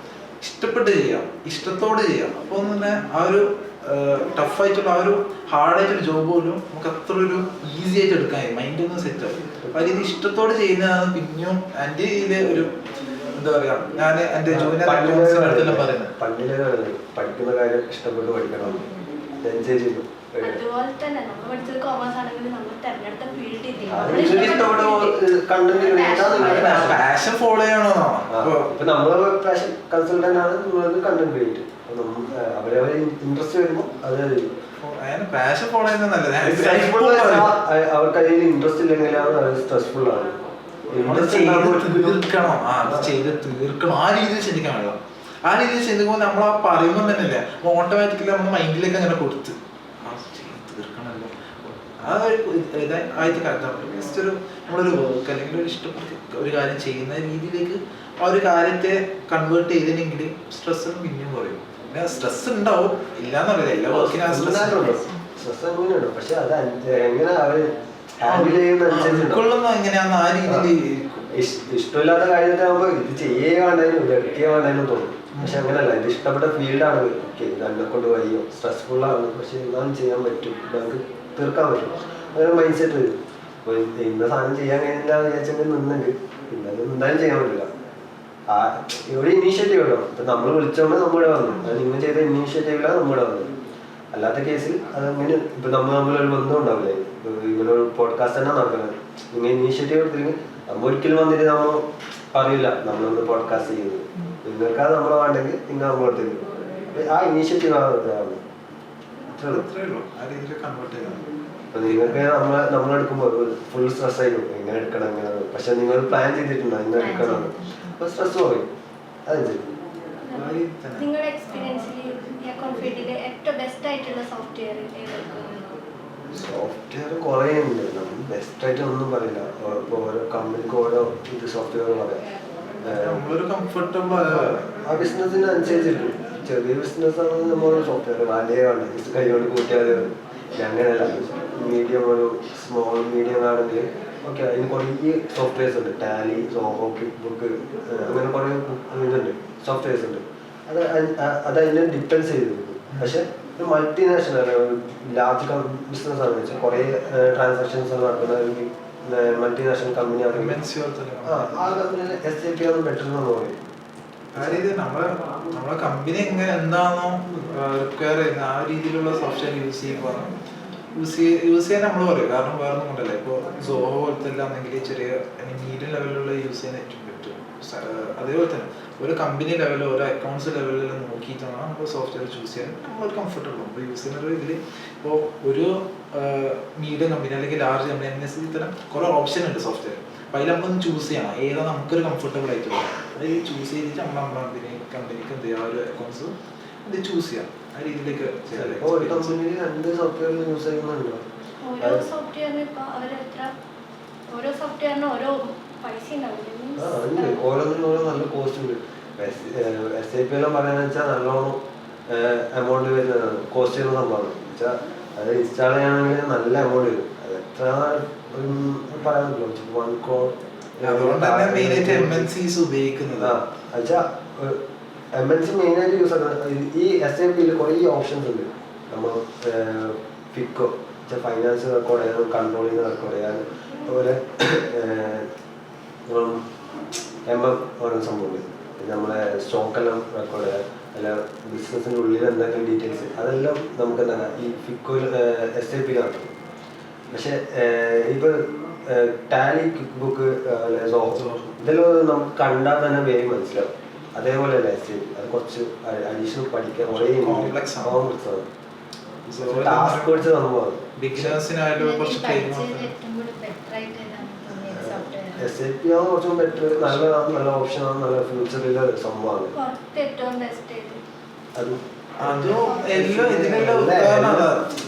ഇഷ്ടപ്പെട്ട് ചെയ്യാം, ഇഷ്ടത്തോടെ ചെയ്യാം. അപ്പോൾ തന്നെ ആ ഒരു ടഫായിട്ടുള്ള ആ ഒരു ഹാർഡായിട്ടൊരു ജോബ് പോലും നമുക്ക് അത്ര ഒരു ഈസി ആയിട്ട് എടുക്കാൻ കഴിയും. മൈൻഡൊന്നും സെറ്റ് ആവും. അപ്പോൾ ഇത് ഇഷ്ടത്തോടെ ചെയ്യുന്നതാണ് പിന്നെയും എൻ്റെ ഇതിൽ ഒരു എന്താ പറയാ ഞാൻ എൻ്റെ ജൂനിയർ അക്കൗണ്ട്സിനെല്ലാം പറയുന്നത് പഠിക്കുന്ന കാര്യം ഇഷ്ടപ്പെട്ട് പഠിക്കണം. അതുപോലെ തന്നെ നമ്മൾ പഠിച്ചത് കോമേഴ്സ് ആണെങ്കിൽ നമ്മൾ തെരഞ്ഞെടുത്ത ഫീൽഡ് പാഷൻ ഫോളോ ചെയ്യണോ. ഇപ്പൊ നമ്മള് പാഷൻ കൺസൾട്ടന്റ് ആണ്, നമ്മളത് കണ്ടന്റ് ക്രിയേറ്റ്. അവരവരെ ഇൻട്രസ്റ്റ് വരുമ്പോൾ അത് പാഷൻ ഫോളോ ചെയ്യുന്നത് നല്ലത്. അവർക്ക് അതിൽ ഇൻട്രസ്റ്റ് ഇല്ലെങ്കിലാണ് അത് സ്ട്രെസ്ഫുൾ ആണ്. തീർക്കണം, അത് ചെയ്ത് തീർക്കണം. ആ രീതിയിൽ ചിന്തിക്കാൻ വേണം. ആ രീതിയിൽ ചിന്തിക്കുമ്പോൾ നമ്മൾ ആ പറയുമ്പോൾ തന്നെയല്ലേ ഓട്ടോമാറ്റിക്കലി നമ്മൾ മൈൻഡിലേക്ക് അങ്ങനെ കൊടുത്ത് തീർക്കണമല്ലോ. ആ ഒരു ആയിട്ട് കരുതാൻ പറ്റും. ജസ്റ്റ് ഒരു നമ്മളൊരു വർക്ക് അല്ലെങ്കിൽ ഒരു ഇഷ്ടപ്പെട്ട് ഒരു കാര്യം ചെയ്യുന്ന രീതിയിലേക്ക് ആ ഒരു കാര്യത്തെ കൺവേർട്ട് ചെയ്തില്ലെങ്കിൽ സ്ട്രെസ്സും പിന്നെയും കുറയും. പിന്നെ സ്ട്രെസ് ഉണ്ടാവും, ഇല്ലാന്നറിയില്ല. എല്ലാ വർക്കിനും സ്ട്രെസ് അങ്ങനെയുണ്ട്. പക്ഷെ അത് എങ്ങനെ അവര് ഹാൻഡിൽ ചെയ്യുന്ന എങ്ങനെയാന്ന് ആ രീതിയിൽ ഇഷ്ടമില്ലാത്ത കാര്യത്തിലാകുമ്പോൾ ഇത് ചെയ്യുകയാണെങ്കിലും എടുക്കുകയാണെങ്കിലും തോന്നും. പക്ഷെ അങ്ങനെയല്ല, ഇത് ഇഷ്ടപ്പെട്ട ഫീൽഡാണ്. ഓക്കെ ഇത് എന്നെ കൊണ്ട് വയ്യോ, സ്ട്രെസ്ഫുള്ളാണ്, പക്ഷെ എന്നാലും ചെയ്യാൻ പറ്റും, നമുക്ക് തീർക്കാൻ പറ്റും. അങ്ങനെ മൈൻഡ് സെറ്റ് വരും. അപ്പോൾ ഇന്ന സാധനം ചെയ്യാൻ കഴിഞ്ഞില്ല എന്ന് വിചാരിച്ചെങ്കിൽ നിന്നുണ്ട്, പിന്നെ അത് എന്തായാലും ചെയ്യാൻ പറ്റില്ല. ആ ഇവിടെ ഇനീഷ്യേറ്റീവ് വേണം. ഇപ്പം നമ്മൾ വിളിച്ചോണ്ട് നമ്മളിവിടെ വന്നു, അത് നിങ്ങൾ ചെയ്ത ഇനീഷ്യേറ്റീവിലാണ് നമ്മളിവിടെ വന്നത്. അല്ലാത്ത കേസിൽ അതങ്ങനെ ഇപ്പം നമ്മളൊരു ബന്ധം ഉണ്ടാവില്ലേ. ഇങ്ങനെ ഒരു പോഡ്കാസ്റ്റ് തന്നെ നടക്കുന്നത്. നിങ്ങൾ ഇനീഷ്യേറ്റീവ് എടുത്തില്ലെങ്കിൽ നമ്മൾ ഒരിക്കലും വന്നിട്ട് നമ്മൾ പറയില്ല നമ്മളൊന്ന് പോഡ്കാസ്റ്റ് ചെയ്യുന്നത്. നിങ്ങൾക്കത് നമ്മളെ വേണ്ടെങ്കിൽ നിങ്ങൾ നമ്മളെടുത്തേക്ക് ആ ഇനീഷ്യേറ്റീവ് ആണ്. അപ്പൊ നിങ്ങൾക്ക് നമ്മളെടുക്കുമ്പോൾ ഫുൾ സ്ട്രെസ് ആയിരിക്കും, എങ്ങനെ എടുക്കണം എങ്ങനെ. പക്ഷെ നിങ്ങൾ പ്ലാൻ ചെയ്തിട്ടുണ്ടോ ഇങ്ങനെ എടുക്കണം, അപ്പൊ സ്ട്രെസ് കുറയും. അതനുസരിച്ച് നിങ്ങളുടെ എക്സ്പീരിയൻസിൽ അക്കൗണ്ട് ഫീൽഡിലെ ഏറ്റവും ബെസ്റ്റ് ആയിട്ടുള്ള സോഫ്റ്റ്വെയർ സോഫ്റ്റ്വെയർ കുറേ ഉണ്ട്. നമ്മൾ ബെസ്റ്റ് ആയിട്ട് ഒന്നും പറയില്ല. ഇപ്പോൾ ഓരോ കമ്പനിക്ക് ഓരോ ഇത് സോഫ്റ്റ്വെയർ പറയാം. ആ ബിസിനസ്സിന് അനുസരിച്ചിരിക്കും. ചെറിയ ബിസിനസ് ആണെങ്കിൽ നമ്മൾ സോഫ്റ്റ്വെയർ വലിയ കൈകൊണ്ട് കൂട്ടിയാൽ അങ്ങനെയല്ല. മീഡിയം ഒരു സ്മോൾ മീഡിയം ആണെങ്കിൽ ഓക്കെ അതിന് കുറേ സോഫ്റ്റ്വെയർസ് ഉണ്ട്. ടാലി, സോഹോ, ക്വിക്ക് ബുക്ക്, അങ്ങനെ കുറേ ഇതുണ്ട്, സോഫ്റ്റ്വെയർസ് ഉണ്ട്. അതിനെ ഡിപ്പെൻസ് ചെയ്തിരിക്കും. പക്ഷെ ഒരു മൾട്ടിനാഷണൽ ഒരു ലാർജ് ബിസിനസ് ആണെന്ന് വെച്ചാൽ കുറേ ട്രാൻസാക്ഷൻസ് നടക്കുന്ന ഒരു മൾട്ടിനാഷണൽ കമ്പനി ആണെങ്കിൽ ആ കമ്പനിയിൽ SAP ആണ് ബെറ്റർ എന്ന് പറയും. നമ്മളെ കമ്പനി എങ്ങനെ എന്താണോ റിക്വയർ ചെയ്യുന്നത് ആ രീതിയിലുള്ള സോഫ്റ്റ്വെയർ യൂസ് ചെയ്യാൻ നമ്മൾ പറയും. കാരണം വേറെ ഒന്നും കൊണ്ടല്ല. ഇപ്പോൾ സോഹോ പോലത്തെ ആണെങ്കിൽ ചെറിയ മീഡിയം ലെവലിലുള്ള യൂസ് ചെയ്യാൻ ഏറ്റവും പറ്റും. അതേപോലെ തന്നെ ഒരു കമ്പനി ലെവലിൽ ഓരോ അക്കൗണ്ട്സ് ലെവലിൽ നോക്കിയിട്ടാണ് നമ്മൾ സോഫ്റ്റ്വെയർ ചൂസ് ചെയ്യാൻ നമ്മൾ കംഫർട്ടബിൾ. അപ്പോൾ യൂസ് ചെയ്യുന്ന ഇതിൽ ഇപ്പോൾ ഒരു മീഡിയം കമ്പനി അല്ലെങ്കിൽ ലാർജ് കമ്പനി അനുസരിച്ച് ഇത്തരം കുറേ ഓപ്ഷൻ ഉണ്ട് സോഫ്റ്റ്വെയർ. അപ്പോൾ അതിൽ നമ്മളൊന്ന് ചൂസ് ചെയ്യണം ഏതാ നമുക്കൊരു കംഫർട്ടബിൾ ആയിട്ടുള്ളത്. അത് ചൂസ് ചെയ്തിട്ട് നമ്മളെ കമ്പനിക്ക് എന്ത് ചെയ്യുക, ഒരു അക്കൗണ്ട്സ് ഇത് ചൂസ് ചെയ്യാം. ആ രീതിയിലേക്ക് രണ്ട് സോഫ്റ്റ്വെയർ യൂസ് ചെയ്യുന്നുണ്ടോ? ഓരോ സോഫ്റ്റ്വെയറിന് ഇപ്പോൾ ഓരോ സോഫ്റ്റ്വെയറിന് ഓരോ പൈസ ഉണ്ടാവില്ല. ഓരോന്നിനും ഓരോ നല്ല കോസ്റ്റ് ഉണ്ട്. SAP എല്ലാം പറയാന്ന് വെച്ചാൽ നല്ലോണം എമൗണ്ട് വരുന്നതാണ്, കോസ്റ്റ് ചെയ്യുന്ന സംഭവമാണ്. വെച്ചാൽ അത് ഇൻസ്റ്റാൾ ചെയ്യണമെങ്കിൽ നല്ല എമൗണ്ട് വരും. അത് എത്ര പറയാൻ പറ്റില്ല, 1 crore. MNC മെയിനായിട്ട് യൂസ് ആക്കുന്നത് ഈ SAP കുറേ ഓപ്ഷൻസ് ഉണ്ട്. നമ്മൾ ഫിക്കോ ഫൈനാൻസ് റെക്കോർഡ് ചെയ്യാനും കൺട്രോളിങ് റെക്കോർഡ് ചെയ്യാനും അതുപോലെ MM ഓരോ സംഭവം നമ്മളെ സ്റ്റോക്കെല്ലാം റെക്കോർഡ് ചെയ്യുക, അല്ല ബിസിനസ്സിൻ്റെ ഉള്ളിൽ എന്തെങ്കിലും ഡീറ്റെയിൽസ് അതെല്ലാം നമുക്ക് എന്താണ് ഈ ഫിക്കോയിൽ SAP നടക്കും. പക്ഷെ ഇപ്പോൾ ടാലി, ക്വിക്ക് ബുക്ക്, ഇതെല്ലാം നമുക്ക് കണ്ടാൽ തന്നെ വേഗം മനസ്സിലാവും. അതേപോലെ അല്ല SAP, അത് കുറച്ച് അഡീഷണൽ പഠിക്കാൻ കുറേ കോംപ്ലക്സ് ആണ്. ടാസ്ക് പഠിച്ച് സംഭവമാണ്. ബിഗിനേഴ്സിനായാലും കുറച്ച് SAP ആണ് കുറച്ചും ബെറ്റർ, നല്ലതാണ്, നല്ല ഓപ്ഷനാണ്, നല്ല ഫ്യൂച്ചറിലെ സംഭവമാണ്. അത് അതും എല്ലാം ഇതിനെല്ലാം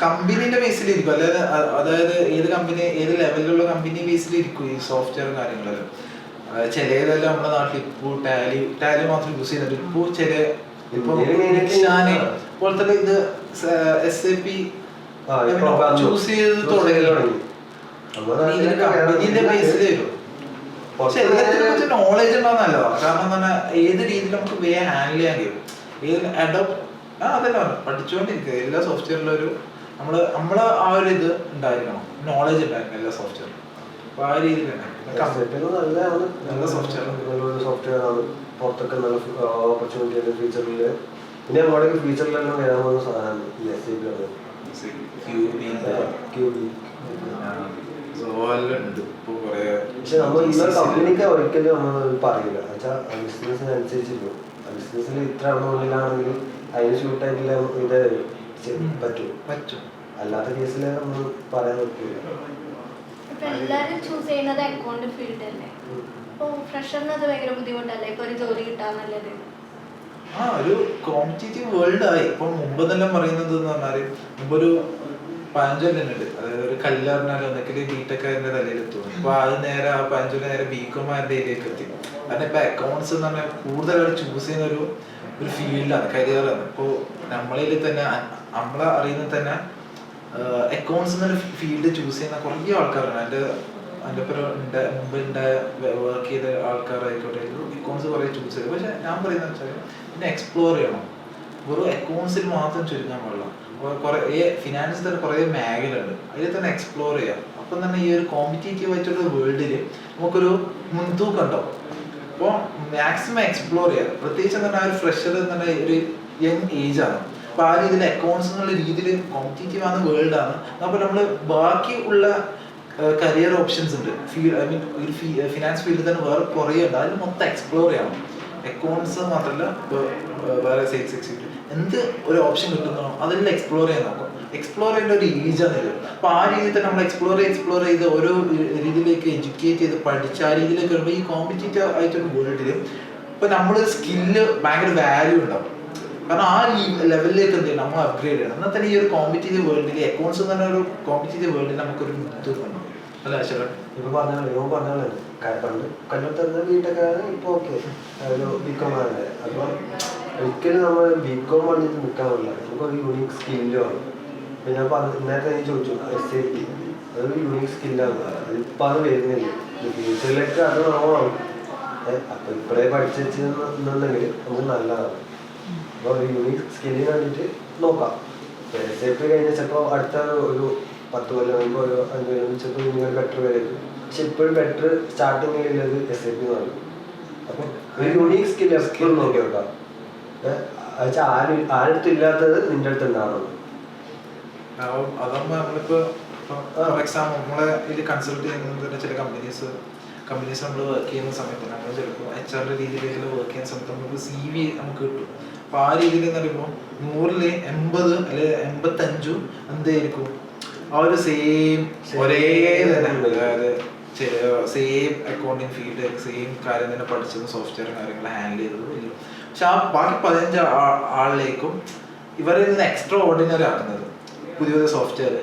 കമ്പനീന്റെ ബേസിലിരിക്കും, അല്ലാതെ അതായത് ഏത് കമ്പനി ഏത് ലെവലിലുള്ള കമ്പനി ബേസിലിരിക്കും ഈ സോഫ്റ്റ്വെയർ കാര്യങ്ങളെല്ലാം. ചിലതെല്ലാം നമ്മുടെ നാട്ടിൽ ഇപ്പോൾ ടാലി മാത്രം യൂസ് ചെയ്യുന്നുണ്ട്. ഇപ്പോൾ ചില പോലത്തെ ഇത് SAP ചൂസ് ചെയ്ത് തുടങ്ങി കമ്പനീന്റെ ബേസിൽ വരും. പക്ഷെ എല്ലാത്തിനെ കുറിച്ച് നോളജ് ഉണ്ടാവുന്നല്ലോ. കാരണം എന്താ ഏത് രീതിയിൽ നമുക്ക് വേഗം ഹാൻഡിൽ ചെയ്യാൻ കഴിയും, ഏത് അഡോപ്റ്റ് അതല്ല പഠിച്ചുകൊണ്ടിരിക്കുക. എല്ലാ സോഫ്റ്റ്വെയറിലും ഒരു നമ്മള് ആ ഒരു ഇത് ഉണ്ടായിരിക്കണം, നോളജ് ഉണ്ടായിരിക്കണം എല്ലാ സോഫ്റ്റ്വെയറിലും. അപ്പൊ ആ രീതിയിൽ നല്ല സോഫ്റ്റ്വെയർ ആണ്. പുറത്തൊക്കെ നല്ല ഓപ്പർച്യൂണിറ്റി ഉണ്ട് ഫ്യൂച്ചറിൽ. പിന്നെ നമ്മുടെ ഫ്യൂച്ചറിലെല്ലാം വരാൻ പോകുന്ന സാധനമാണ് ഈ SAP ആണ്. പക്ഷെ നമ്മൾ ഇന്നൊരു കമ്പനിക്ക് ഒരിക്കലും നമ്മൾ പറയില്ല, എന്നുവെച്ചാൽ ബിസിനസ്സിനനുസരിച്ചിരിക്കും. ബിസിനസ്സിൽ ഇത്ര എമൗണ്ടിലാണെങ്കിൽ അതിന് ഷൂട്ടായിട്ടുള്ള ഇത് പറ്റും. അല്ലാത്ത കേസിൽ നമ്മൾ പറയാൻ പറ്റില്ല. എല്ലാരും ചൂസ് ചെയ്യുന്നത് അക്കൗണ്ട് ഫീൽഡ് അല്ലേ. അപ്പോൾ ഫ്രഷറിന് അത് ഭയങ്കര ബുദ്ധിമുട്ടല്ലേ ഇപ്പൊ ഒരു ജോലി കിട്ടാൻ നല്ലത്? ഒരു കോമ്പറ്റീറ്റീവ് വേൾഡ് ആയി. ഇപ്പൊ മുമ്പ് തന്നെ പറയുന്നത് എന്ന് പറഞ്ഞാല് മുമ്പൊരു 15 കൊല്ലം ഉണ്ട്. അതായത് ഒരു കല്യാറിനാലും ഒന്നെങ്കിൽ ബിടെക്കാരന്റെ തലയിലെത്തും. അപ്പൊ അത് നേരെ ആ 15 കൊല്ലം നേരെ ബികോമാരുടെ ഇതിലേക്ക് എത്തി. കാരണം ഇപ്പൊ അക്കൗണ്ട്സ് എന്ന് പറഞ്ഞാൽ കൂടുതലായിട്ട് ചൂസ് ചെയ്യുന്ന ഒരു ഫീൽഡാണ്, കരിയറാണ്. ഇപ്പോൾ നമ്മളിൽ തന്നെ നമ്മളെ അറിയുന്നത് തന്നെ അക്കൗണ്ട്സ് എന്നൊരു ഫീൽഡ് ചൂസ് ചെയ്യുന്ന കുറേ ആൾക്കാരാണ്. എൻ്റെ മുമ്പ് വർക്ക് ചെയ്ത ആൾക്കാരായിക്കോട്ടെ, അക്കൗണ്ട്സ് കുറേ ചൂസ് ചെയ്തു. പക്ഷെ ഞാൻ പറയുന്നത് വെച്ചാൽ പിന്നെ എക്സ്പ്ലോർ ചെയ്യണം. വെറും അക്കൗണ്ട്സിൽ മാത്രം ചുരുങ്ങാൻ പാടില്ല. കുറേ ഫിനാൻസ് തന്നെ കുറേ മേഖലയുണ്ട്, അതിൽ തന്നെ എക്സ്പ്ലോർ ചെയ്യാം. അപ്പം തന്നെ ഈ ഒരു കോമ്പറ്റീറ്റീവ് ആയിട്ടുള്ള വേൾഡിൽ നമുക്കൊരു മുൻതൂക്കം ഉണ്ടാവും. അപ്പോൾ മാക്സിമം എക്സ്പ്ലോർ ചെയ്യാം. പ്രത്യേകിച്ച് തന്നെ ആ ഒരു ഫ്രഷർ തന്നെ ഒരു യങ് ഏജ് ആണ്. അപ്പോൾ ആ രീതിയിൽ അക്കൗണ്ട്സ് എന്നുള്ള രീതിയിൽ കോമ്പറ്റീറ്റീവ് ആണ് വേൾഡാണ്. അപ്പോൾ നമ്മൾ ബാക്കി ഉള്ള കരിയർ ഓപ്ഷൻസ് ഉണ്ട്. ഐ മീൻ ഒരു ഫിനാൻസ് ഫീൽഡിൽ തന്നെ വേറെ കുറേ ഉണ്ട്. അതിൽ മൊത്തം എക്സ്പ്ലോർ ചെയ്യണം. അക്കൗണ്ട്സ് മാത്രമല്ല, വേറെ സെയിൽസ് എക്സിക്യൂട്ടീവ് എന്ത് ഒരു ഓപ്ഷൻ കിട്ടുന്നോ അതെല്ലാം എക്സ്പ്ലോർ ചെയ്യാൻ നോക്കാം. എക്സ്പ്ലോർ ചെയ്യേണ്ട ഒരു ഏജാണ് ഇത്. അപ്പോൾ ആ രീതിയിൽ തന്നെ നമ്മൾ എക്സ്പ്ലോർ ചെയ്ത് ഓരോ രീതിയിലേക്ക് എഡ്യൂക്കേറ്റ് ചെയ്ത് പഠിച്ച് ആ രീതിയിലേക്ക് വരുമ്പോൾ ഈ കോമ്പറ്റീറ്റീവ് ആയിട്ടൊരു വേൾഡിൽ ഇപ്പോൾ നമ്മൾ സ്കില്ല് ഭയങ്കര വാല്യൂ ഉണ്ടാവും. കാരണം ആ ലെവലിലേക്ക് എന്ത് ചെയ്യണം, നമ്മൾ അപ്ഗ്രേഡ് ചെയ്യണം. എന്നാൽ തന്നെ ഈ ഒരു കോമ്പറ്റീറ്റീവ് വേൾഡിൽ അക്കൗണ്ട്സ് എന്ന് പറഞ്ഞ ഒരു കോമ്പറ്റീറ്റീവ് വേൾഡിൽ നമുക്കൊരു മുൻതൂക്കം അല്ല അശ്വരൻ. ഇപ്പൊ പറഞ്ഞാലേ പണ്ട് കല്യാണത്തിന് വീട്ടൊക്കെ ഇപ്പൊ ഓക്കെ ബികോമാണ്. അപ്പൊ ഒരിക്കലും നമ്മൾ ബികോം പറഞ്ഞിട്ട് നിൽക്കാൻ പാടില്ല. നമുക്കൊരു യൂണീക്ക് സ്കില്ല് വേണം. ഇപ്പൊ ഞാൻ നേരത്തെ ചോദിച്ചു SAP അതൊരു യൂണീക്ക് സ്കില്ലാണ്. അതിപ്പോ അത് വരുന്നില്ല. ഫ്യൂച്ചറിലേക്ക് അത് നോക്കണം. അപ്പൊ ഇപ്പഴേ പഠിച്ചു വെച്ചിട്ടുണ്ടെങ്കിൽ നമുക്ക് നല്ലതാണ്. അപ്പൊ ഒരു യൂണീക്ക് സ്കില്ലിന് വേണ്ടിയിട്ട് നോക്കാം. SAP കഴിഞ്ഞാൽ ചിലപ്പോൾ അടുത്ത ഒരു 10 കൊല്ലം കഴിയുമ്പോൾ ഒരു 5 കൊല്ലം ചിലപ്പോൾ നിങ്ങൾ ബെറ്റർ വരും. പക്ഷെ ഇപ്പോഴും ബെറ്റർ സ്റ്റാർട്ടിങ്ങിലുള്ളത് SAP എന്ന് പറയും. അപ്പം ഒരു യൂണീക്ക് സ്കിൽ എപ്പോഴും നോക്കി നോക്കാം. ആരടുത്തും ഇല്ലാത്തത് നിന്റെ അടുത്ത് ഉണ്ടാവണം. അതാകുമ്പോൾ നമ്മളിപ്പോൾ ഫോർ എക്സാമ്പിൾ നമ്മളെ ഇതിൽ കൺസൾട്ട് ചെയ്യുന്നത് തന്നെ ചില കമ്പനീസ് നമ്മൾ വർക്ക് ചെയ്യുന്ന സമയത്ത് നമ്മൾ ചിലപ്പോൾ HR രീതിയിലേക്ക് വർക്ക് ചെയ്യുന്ന സമയത്ത് നമുക്ക് CV നമുക്ക് കിട്ടും. അപ്പോൾ ആ രീതിയിൽ എന്ന് പറയുമ്പോൾ 100ൽ 80 അല്ലെങ്കിൽ 85 എന്തായിരിക്കും ആ ഒരു സെയിം ഒരേ തന്നെ, അതായത് സെയിം അക്കൗണ്ടിങ് ഫീൽഡ് സെയിം കാര്യം തന്നെ പഠിച്ചതും സോഫ്റ്റ്വെയർ കാര്യങ്ങൾ ഹാൻഡിൽ ചെയ്തതും ഇല്ല. പക്ഷെ ആ ബാക്കി 15 ആളിലേക്കും ഇവരിൽ നിന്ന് എക്സ്ട്രാ ഓർഡിനറി ആക്കുന്നത് പുതിയ സോഫ്റ്റ്വെയർ,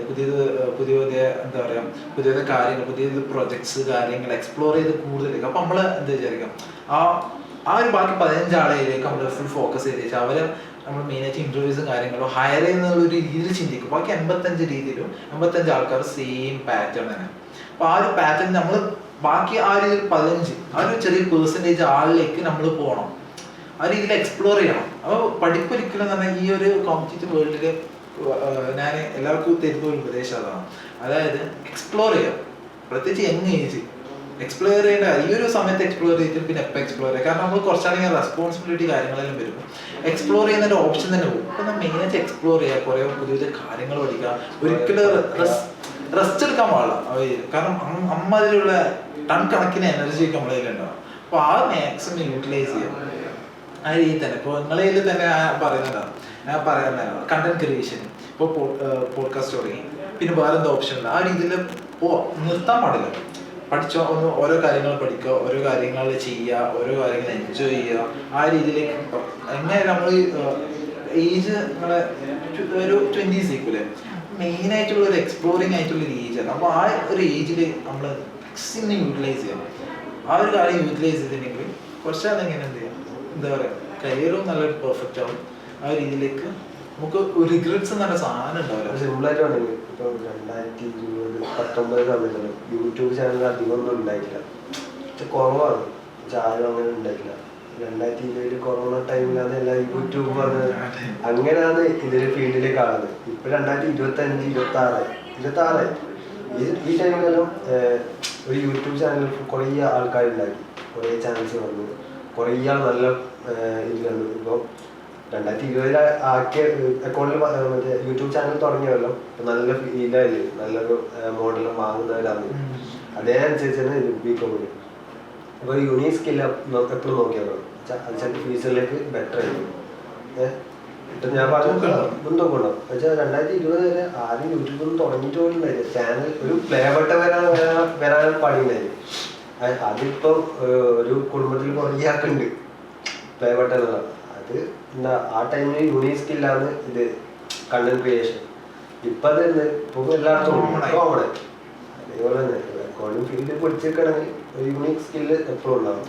പുതിയ എന്താ പറയുക, പുതിയ കാര്യങ്ങൾ, പുതിയ പ്രൊജക്ട്സ് കാര്യങ്ങൾ എക്സ്പ്ലോർ ചെയ്ത് കൂടുതലേക്ക്. അപ്പം നമ്മൾ എന്താ വിചാരിക്കാം, ആ ഒരു ബാക്കി 15 ആളേക്ക് നമ്മൾ ഫുൾ ഫോക്കസ് ചെയ്ത് വെച്ചാൽ അവരെ നമ്മൾ മെയിനായിട്ട് ഇൻ്റർവ്യൂസും കാര്യങ്ങളും ഹയർ ചെയ്യുന്ന ഒരു രീതിയിൽ ചിന്തിക്കും. ബാക്കി 85 രീതിയിലും 85 ആൾക്കാർ സെയിം പാറ്റേൺ തന്നെ. അപ്പോൾ ആ ഒരു പാറ്റേൺ നമ്മൾ ബാക്കി ആ ഒരു 15 ആ ഒരു ചെറിയ പെർസെൻറ്റേജ് ആളിലേക്ക് നമ്മൾ പോകണം. ആ രീതിയിൽ എക്സ്പ്ലോർ ചെയ്യണം. അപ്പോൾ പഠിപ്പൊരിക്കലും തന്നെ ഈ ഒരു കോമ്പറ്റീറ്റീവ് വേൾഡിൽ ഞാൻ എല്ലാവർക്കും തരുന്ന ഒരു ഉപദേശം അതാണ്. അതായത് എക്സ്പ്ലോർ ചെയ്യാം. പ്രത്യേകിച്ച് യങ് ഏജ് എക്സ്പ്ലോർ ചെയ്യേണ്ട ഈ ഒരു സമയത്ത് എക്സ്പ്ലോർ ചെയ്തിട്ട് പിന്നെ എപ്പോൾ എക്സ്പ്ലോർ ചെയ്യുക, കാരണം നമ്മൾ കുറച്ചാണെങ്കിൽ റെസ്പോൺസിബിലിറ്റി കാര്യങ്ങളെല്ലാം വരും. എക്സ്പ്ലോർ ചെയ്യുന്നതിൻ്റെ ഓപ്ഷൻ തന്നെ പോകും. അപ്പം നമ്മൾ മെയിനായിട്ട് എക്സ്പ്ലോർ ചെയ്യുക, കുറേ പുതിയ പുതിയ കാര്യങ്ങൾ പഠിക്കുക, ഒരിക്കലും റെസ്റ്റ് എടുക്കാൻ പാടില്ല. കാരണം അമ്മ അതിലുള്ള ടൺ കണക്കിന് എനർജി ഒക്കെ നമ്മളെ കയ്യിലുണ്ടാവും. അപ്പോൾ ആ മാക്സിമം യൂട്ടിലൈസ് ചെയ്യാം ആ രീതിയിൽ തന്നെ. ഇപ്പോൾ നിങ്ങളെ കയ്യിൽ തന്നെ ഞാൻ പറയുന്നതാണ് കണ്ടന്റ് ക്രിയേഷൻ. ഇപ്പോൾ പോഡ്കാസ്റ്റ് തുടങ്ങി, പിന്നെ വേറെ എന്താ ഓപ്ഷൻ ഉണ്ട്, ആ രീതിയിൽ നിർത്താൻ പാടില്ല. പഠിച്ചോ, ഒന്ന് ഓരോ കാര്യങ്ങൾ പഠിക്കുക, ഓരോ കാര്യങ്ങൾ ചെയ്യുക, ഓരോ കാര്യങ്ങൾ എൻജോയ് ചെയ്യുക. ആ രീതിയിലേക്ക് എങ്ങനെ നമ്മൾ ഏജ് നമ്മളെ ഒരു 20s ഈക്വല് മെയിനായിട്ടുള്ള ഒരു എക്സ്പ്ലോറിങ് ആയിട്ടുള്ള ഒരു ഏജാണ്. അപ്പോൾ ആ ഒരു ഏജിൽ നമ്മൾ മാക്സിമം യൂട്ടിലൈസ് ചെയ്യണം. ആ ഒരു കാര്യം യൂട്ടിലൈസ് ചെയ്തിട്ടുണ്ടെങ്കിൽ കുറച്ചാൽ എങ്ങനെ എന്ത് ചെയ്യാം, എന്താ പറയുക, കരിയറും നല്ലൊരു പെർഫെക്റ്റ് ആവും. ആ രീതിയിലേക്ക് നമുക്ക് റിഗ്രറ്റ്സ് എന്ന് പറഞ്ഞ സാധനം ഉണ്ടാവില്ല. സിമ്പിളായിട്ട് വേണമെങ്കിൽ ഇപ്പോൾ 2019 സമയത്ത് യൂട്യൂബ് ചാനൽ അധികം ഒന്നും ഉണ്ടായിട്ടില്ല, കുറവാണ്, ആരും അങ്ങനെ ഉണ്ടായിട്ടില്ല. 2020 കൊറോണ ടൈമിലാണ് എല്ലാം യൂട്യൂബ് പറഞ്ഞത്, അങ്ങനെയാണ് ഇതിൽ ഫീൽഡിലേക്ക് ആകുന്നത്. ഇപ്പൊ 2025, 26 ഈ ടൈമിലെല്ലാം ഒരു യൂട്യൂബ് ചാനൽ കുറേ ആൾക്കാരുണ്ടാക്കി, കുറേ ചാനൽസ് വന്നു, കുറേ ആൾ നല്ല ഇതിൽ വന്നു. ഇപ്പോൾ 2020 ആക്കിയ അക്കൗണ്ടിൽ മറ്റേ യൂട്യൂബ് ചാനൽ തുടങ്ങിയല്ലോ, നല്ല ഫീലായി, നല്ലൊരു മോഡലും വാങ്ങുന്നവരാണ്. അതേനുസരിച്ചാണ് ബി കോമിന് ഇപ്പോൾ യൂണീക് സ്കില്ല് എപ്പോഴും നോക്കിയാലോ അത് ചില ഫ്യൂച്ചറിലേക്ക് ബെറ്റർ ആയിരിക്കും. ഇപ്പം ഞാൻ പറഞ്ഞ മുൻതൂക്കം ഉണ്ടാവും. വെച്ചാൽ 2020 വരെ ആരും യൂട്യൂബൊന്നും തുടങ്ങിയിട്ട് പോലും ഉണ്ടായില്ല. ചാനൽ ഒരു പ്ലേ ബട്ടൺ വരാൻ പണിയുണ്ടായിരുന്നു. അതിപ്പം ഒരു കുടുംബത്തിൽ കുറേ ആക്കുണ്ട് പ്ലേ ബട്ടൺ എന്നുള്ള. അത് എന്താ ആ ടൈമിൽ യൂണീക് സ്കില്ലാണ് ഇത് കണ്ടന്റ് ക്രിയേഷൻ. ഇപ്പം അത് ഇപ്പോൾ എല്ലായിടത്തും കോമൺ. അതേപോലെ തന്നെ അക്കൗണ്ടിങ് ഫീൽഡിൽ പഠിച്ചേക്കണമെങ്കിൽ ഒരു യൂണീക് സ്കില്ല് എപ്പോഴും ഉണ്ടാവും.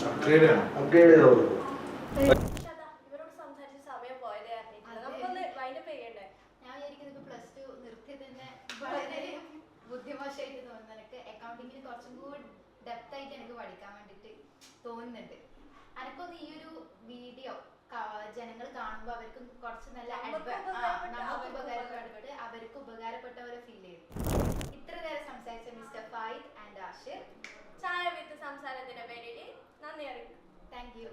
അപ്ഗ്രേഡ് ചെയ്ത് തോന്നുന്നു. ഇവരോട് സംസാരിച്ച സമയം പോയതേ അറിയില്ല. നമുക്കൊന്ന് വൈൻഡപ്പ് ചെയ്യണ്ടേ? ഞാൻ വിചാരിക്കുന്നത് ഇപ്പോൾ +2 നിർത്തിയത് തന്നെ വളരെ ബുദ്ധിമോശമായിട്ട് തോന്നുന്നു. എനിക്ക് അക്കൗണ്ടിങ്ങിന് കുറച്ചും കൂടി ഡെപ്ത് ആയിട്ട് എനിക്ക് പഠിക്കാൻ വേണ്ടിയിട്ട് തോന്നുന്നുണ്ട്. എനിക്കൊന്ന് ഈ ഒരു വീഡിയോ ജനങ്ങൾ കാണുമ്പോൾ അവർക്ക് കുറച്ച് നല്ല നമുക്ക് ഉപകാരപ്പെട്ട് അവർക്ക് ഉപകാരപ്പെട്ടവരെ ഫീൽ ചെയ്യും. ഇത്ര നേരം സംസാരിച്ച മിസ്റ്റർ ഫായിദ് ആൻഡ് ആഷിർ ചായ വിത്ത് സംസാരത്തിന്റെ പേരിൽ നന്ദി അറിയിക്കും. Thank you.